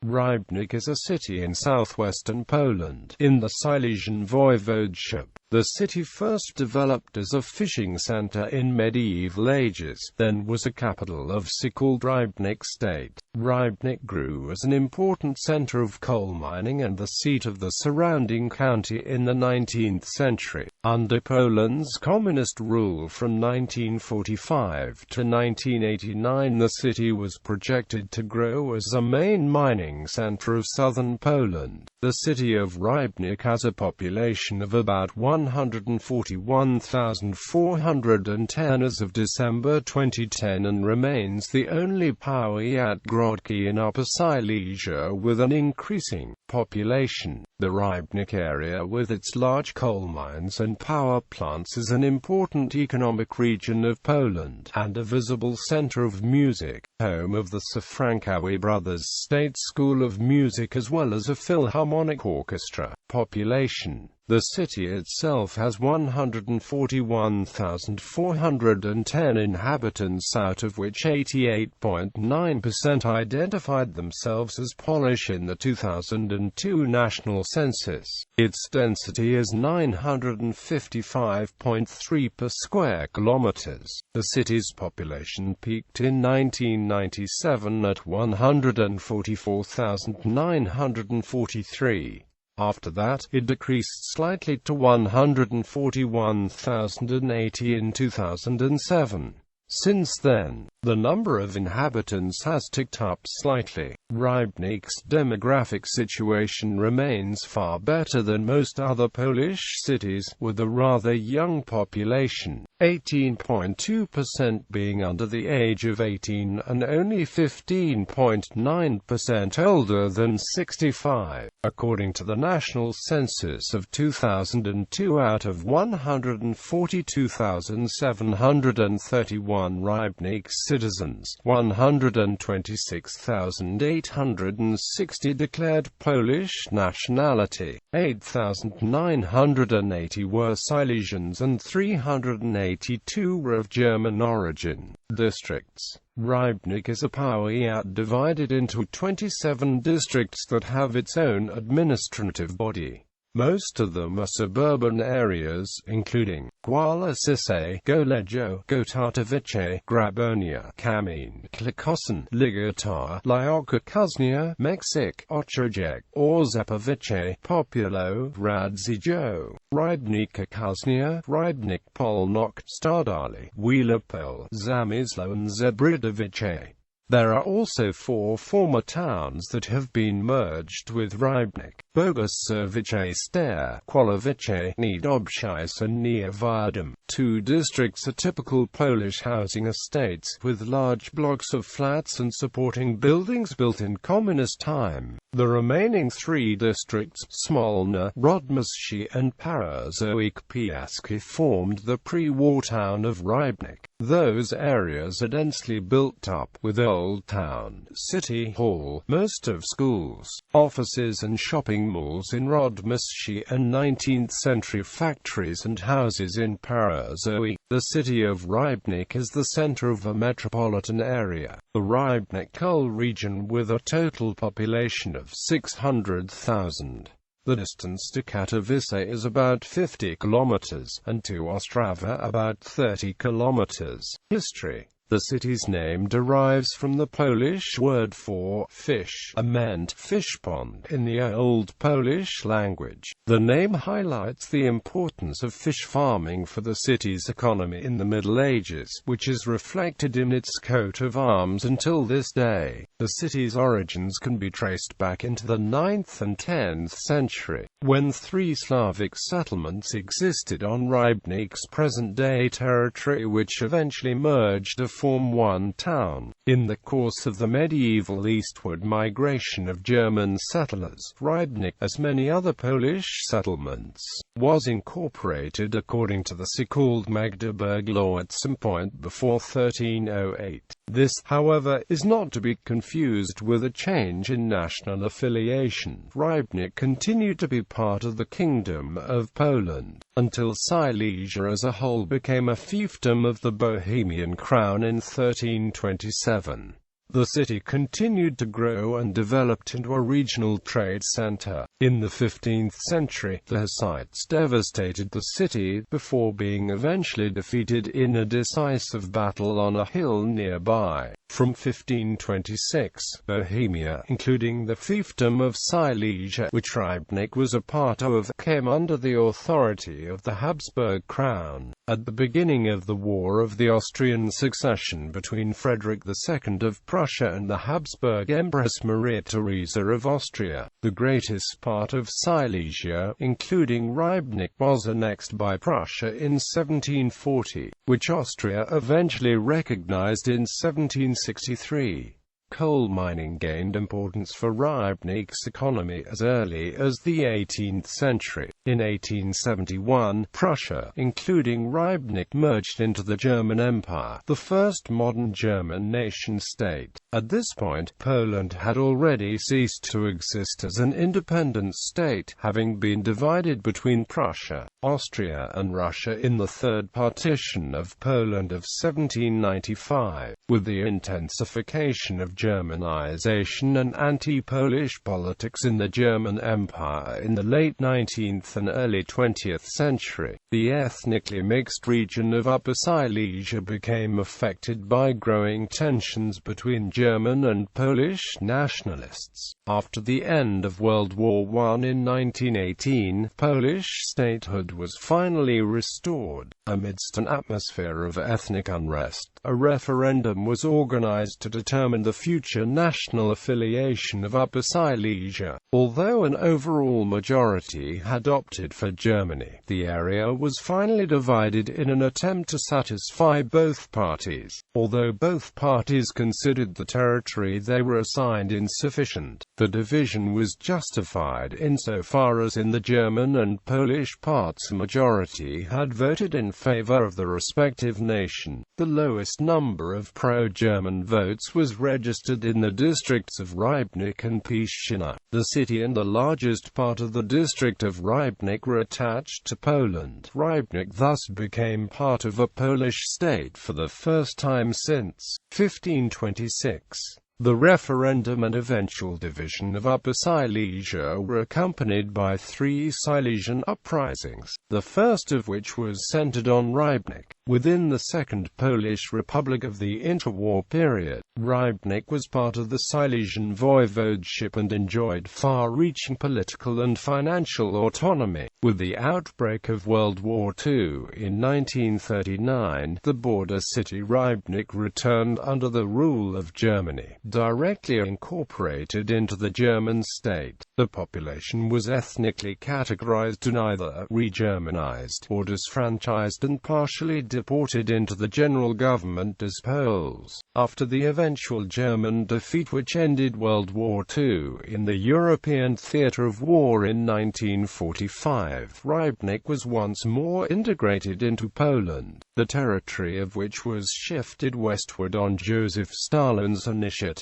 Rybnik is a city in southwestern Poland, in the Silesian Voivodeship. The city first developed as a fishing center in medieval ages, then was a capital of so-called Rybnik State. Rybnik grew as an important center of coal mining and the seat of the surrounding county in the 19th century. Under Poland's communist rule from 1945 to 1989, the city was projected to grow as a main mining center of southern Poland. The city of Rybnik has a population of about 141,410 as of December 2010 and remains the only powiat grodki in Upper Silesia with an increasing population. The Rybnik area, with its large coal mines and power plants, is an important economic region of Poland, and a visible center of music, home of the Frankowie Brothers State School of Music as well as a philharmonic orchestra. Population. The city itself has 141,410 inhabitants, out of which 88.9% identified themselves as Polish in the 2002 national census. Its density is 955.3 per square kilometers. The city's population peaked in 1997 at 144,943. After that, it decreased slightly to 141,080 in 2007. Since then, the number of inhabitants has ticked up slightly. Rybnik's demographic situation remains far better than most other Polish cities, with a rather young population, 18.2% being under the age of 18 and only 15.9% older than 65. According to the national census of 2002, out of 142,731 Rybnik citizens, 126,860 declared Polish nationality, 8,980 were Silesians and 382 were of German origin. Districts. Rybnik is a powiat divided into 27 districts that have its own administrative body. Most of them are suburban areas, including Głosice, Golejo, Gotatowice, Grabonia, Kamień, Klikosin, Ligota, Lyoka Kuznia, Meksyk, Oczerdzieck, Orzepowice, Populo, Radziejo, Rybnika Kuznia, Rybnik Polnok, Stardali, Wielopol, Zamysło and Zebrydowice. There are also 4 former towns that have been merged with Rybnik: Bogusławice Stare, Kłowice, Niedobszyce and Niewiadom. 2 districts are typical Polish housing estates, with large blocks of flats and supporting buildings built in communist time. The remaining 3 districts, Smolna, Rodmyśl and Parazowiec Piaski, formed the pre-war town of Rybnik. Those areas are densely built up, with Old Town, City Hall, most of schools, offices and shopping malls in Rodmyśl, and 19th-century factories and houses in Parazowiec. The city of Rybnik is the center of a metropolitan area, the Rybnik coal region, with a total population of 600,000. The distance to Katowice is about 50 kilometers, and to Ostrawa about 30 kilometers. History. The city's name derives from the Polish word for fish, meant fish pond in the Old Polish language. The name highlights the importance of fish farming for the city's economy in the Middle Ages, which is reflected in its coat of arms until this day. The city's origins can be traced back into the 9th and 10th century, when 3 Slavic settlements existed on Rybnik's present-day territory, which eventually merged to form one town. In the course of the medieval eastward migration of German settlers, Rybnik, as many other Polish settlements, was incorporated according to the so-called Magdeburg law at some point before 1308. This, however, is not to be confused with a change in national affiliation. Rybnik continued to be part of the Kingdom of Poland, until Silesia as a whole became a fiefdom of the Bohemian Crown in 1327. The city continued to grow and developed into a regional trade center. In the 15th century, the Hussites devastated the city, before being eventually defeated in a decisive battle on a hill nearby. From 1526, Bohemia, including the fiefdom of Silesia, which Rybnik was a part of, came under the authority of the Habsburg crown. At the beginning of the War of the Austrian Succession between Frederick II of Prussia and the Habsburg Empress Maria Theresa of Austria, the greatest part of Silesia, including Rybnik, was annexed by Prussia in 1740, which Austria eventually recognized in 1763. Coal mining gained importance for Rybnik's economy as early as the 18th century. In 1871, Prussia, including Rybnik, merged into the German Empire, the first modern German nation-state. At this point, Poland had already ceased to exist as an independent state, having been divided between Prussia, Austria and Russia in the Third Partition of Poland of 1795. With the intensification of Germanization and anti-Polish politics in the German Empire in the late 19th and early 20th century, the ethnically mixed region of Upper Silesia became affected by growing tensions between German and Polish nationalists. After the end of World War I in 1918, Polish statehood was finally restored. Amidst an atmosphere of ethnic unrest, a referendum was organized to determine the future national affiliation of Upper Silesia. Although an overall majority had opted for Germany, the area was finally divided in an attempt to satisfy both parties. Although both parties considered the territory they were assigned insufficient, the division was justified insofar as in the German and Polish parts a majority had voted in favor of the respective nation. The lowest number of pro-German votes was registered in the districts of Rybnik and Przykuta. The city and the largest part of the district of Rybnik were attached to Poland. Rybnik thus became part of a Polish state for the first time since 1526. The referendum and eventual division of Upper Silesia were accompanied by 3 Silesian uprisings, the first of which was centered on Rybnik. Within the Second Polish Republic of the interwar period, Rybnik was part of the Silesian Voivodeship and enjoyed far-reaching political and financial autonomy. With the outbreak of World War II in 1939, the border city Rybnik returned under the rule of Germany, directly incorporated into the German state. The population was ethnically categorized and either re-Germanized or disfranchised and partially deported into the general government as Poles. After the eventual German defeat which ended World War II in the European theater of war in 1945, Rybnik was once more integrated into Poland, the territory of which was shifted westward on Joseph Stalin's initiative.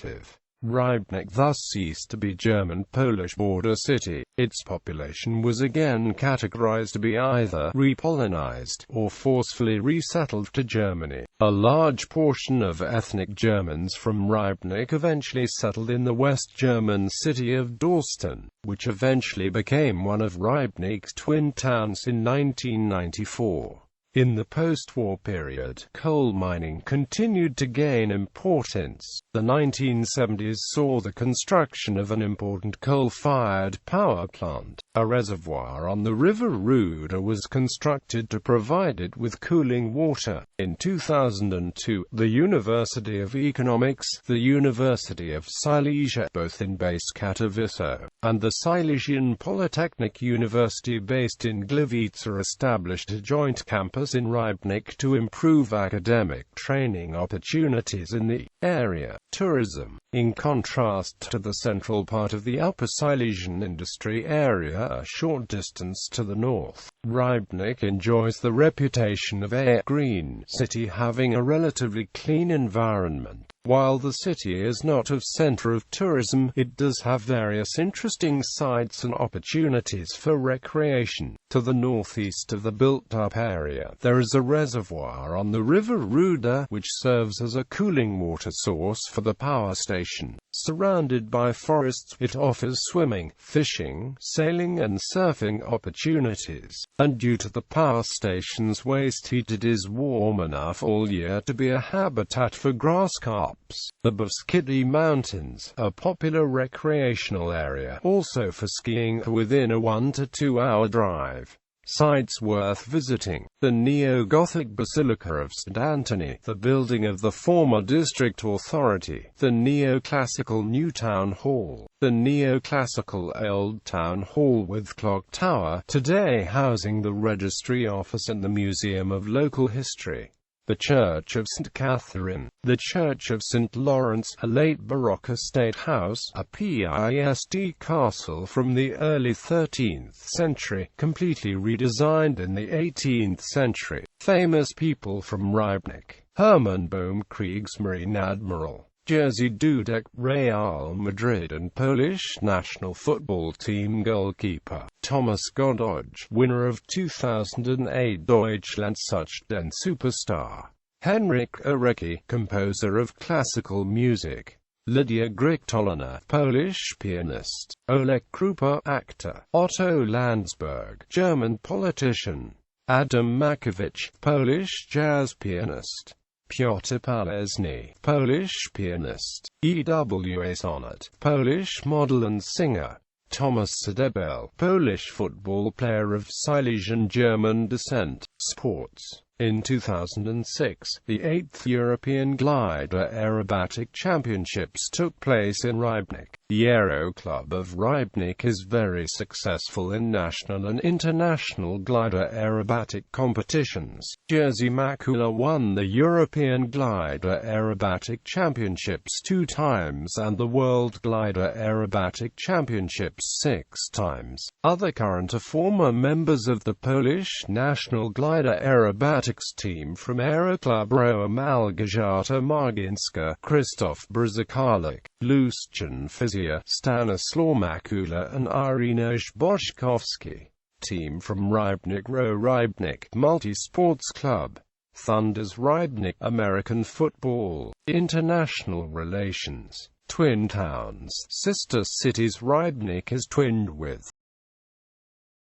Rybnik thus ceased to be German-Polish border city. Its population was again categorized to be either repolonized or forcefully resettled to Germany. A large portion of ethnic Germans from Rybnik eventually settled in the West German city of Dorsten, which eventually became one of Rybnik's twin towns in 1994. In the post-war period, coal mining continued to gain importance. The 1970s saw the construction of an important coal-fired power plant. A reservoir on the River Ruda was constructed to provide it with cooling water. In 2002, the University of Economics, the University of Silesia, both in base Katowice, and the Silesian Polytechnic University based in Gliwice established a joint campus in Rybnik to improve academic training opportunities in the area. Tourism. In contrast to the central part of the Upper Silesian industry area a short distance to the north, Rybnik enjoys the reputation of a green city having a relatively clean environment. While the city is not a center of tourism, it does have various interesting sites and opportunities for recreation. To the northeast of the built-up area, there is a reservoir on the river Ruda, which serves as a cooling water source for the power station. Surrounded by forests, it offers swimming, fishing, sailing and surfing opportunities. And due to the power station's waste heat, it is warm enough all year to be a habitat for grass carps. The Beskidi Mountains, a popular recreational area, also for skiing, are within a 1 to 2 hour drive. Sites worth visiting: the neo-Gothic Basilica of St. Anthony, the building of the former district authority; the neoclassical New Town Hall; the neoclassical Old Town Hall with clock tower, today housing the registry office and the Museum of Local History; the Church of St. Catherine; the Church of St. Lawrence, a late Baroque estate house; a PISD castle from the early 13th century, completely redesigned in the 18th century. Famous people from Rybnik: Herman Bohm, Kriegsmarine Admiral, Jerzy Dudek, Real Madrid and Polish national football team goalkeeper; Thomas Godoj, winner of 2008 Deutschlandsuchstein superstar; Henryk Orecki, composer of classical music; Lydia Grigtolina, Polish pianist; Oleg Krupa, actor; Otto Landsberg, German politician; Adam Makowicz, Polish jazz pianist; Piotr Palesny, Polish pianist; E.W.A. Sonnet, Polish model and singer; Thomas Sadebel, Polish football player of Silesian German descent. Sports. In 2006, the 8th European Glider Aerobatic Championships took place in Rybnik. The Aero Club of Rybnik is very successful in national and international glider aerobatic competitions. Jerzy Makula won the European Glider Aerobatic Championships 2 times and the World Glider Aerobatic Championships 6 times. Other current or former members of the Polish national glider aerobatics team from Aero Club Roa Małgorzata Marginska, Krzysztof Brzykalik, Lucian Fizia, Stanislaw Makula and Irina Boczkowski. Team from Rybnik Roa Rybnik Multi-Sports Club. Thunders Rybnik. American football. International relations. Twin towns. Sister cities. Rybnik is twinned with